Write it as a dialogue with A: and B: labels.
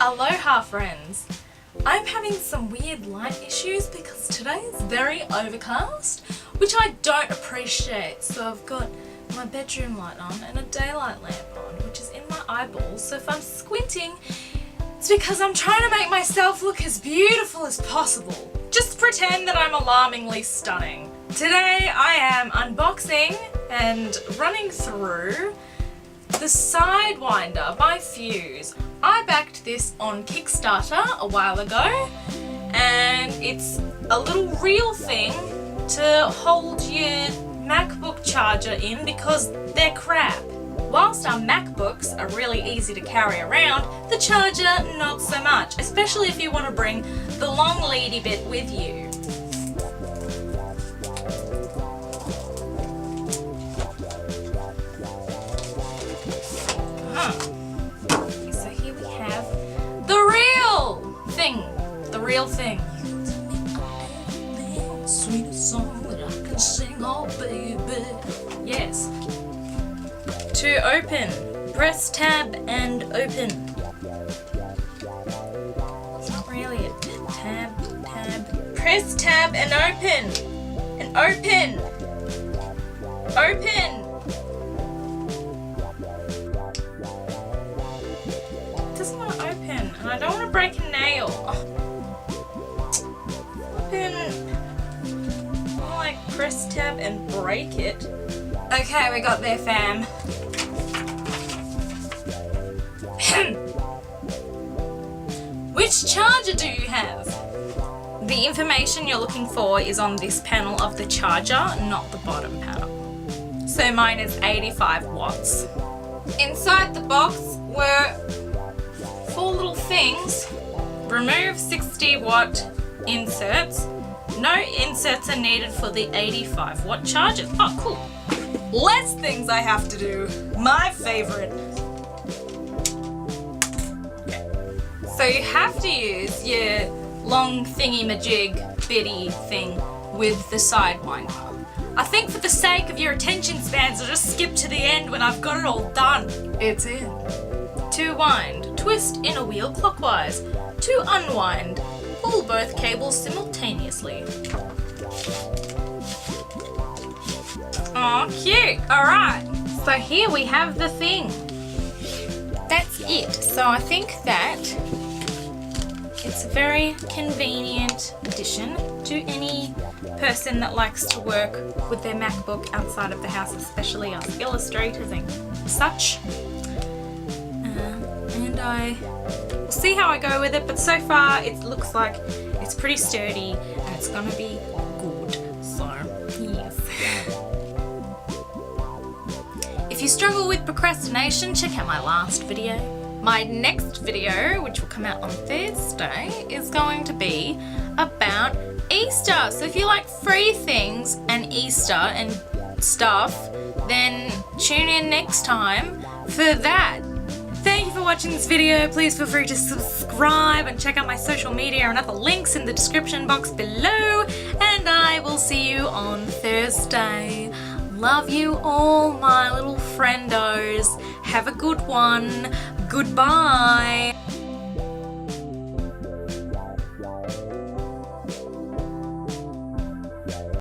A: Aloha friends! I'm having some weird light issues because today is very overcast, which I don't appreciate. So I've got my bedroom light on and a daylight lamp on, which is in my eyeballs. So if I'm squinting, it's because I'm trying to make myself look as beautiful as possible. Just pretend that I'm alarmingly stunning. Today I am unboxing and running through the Sidewinder by Fuse. I backed this on Kickstarrrta a while ago, and it's a little reel thing to hold your MacBook charger in because they're crap. Whilst our MacBooks are really easy to carry around, the charger not so much, especially if you want to bring the long leady bit with you. So here we have the real thing. Sweetest song that I can sing, oh baby. Yes. To open, press tab and open. It's not really a tab. Press tab and open. And open. Open. It doesn't want to open, and I don't want to break a nail. Open. I like press tab and break it. Okay, we got there, fam. Which charger do you have? The information you're looking for is on this panel of the charger, not the bottom panel. So mine is 85 watts. Inside the box were 4 little things. Remove 60 watt inserts. No inserts are needed for the 85 watt chargers. Oh, cool. Less things I have to do. My favorite. So you have to use your long thingy-majig bitty thing with the Sidewinder. I think for the sake of your attention spans, I'll just skip to the end when I've got it all done. It's in. To wind, twist inner wheel clockwise. To unwind, pull both cables simultaneously. Aw, cute. Alright, so here we have the thing. That's it. So I think that it's a very convenient addition to any person that likes to work with their MacBook outside of the house, especially us illustrators and such. And I will see how I go with it, but so far it looks like it's pretty sturdy and it's gonna be good. So, yes. If you struggle with procrastination, check out my last video. My next video, which will come out on Thursday, is going to be about Easter. So if you like free things and Easter and stuff, then tune in next time for that. Thank you for watching this video. Please feel free to subscribe and check out my social media and other links in the description box below. And I will see you on Thursday. Love you all, my little friendos. Have a good one. Goodbye.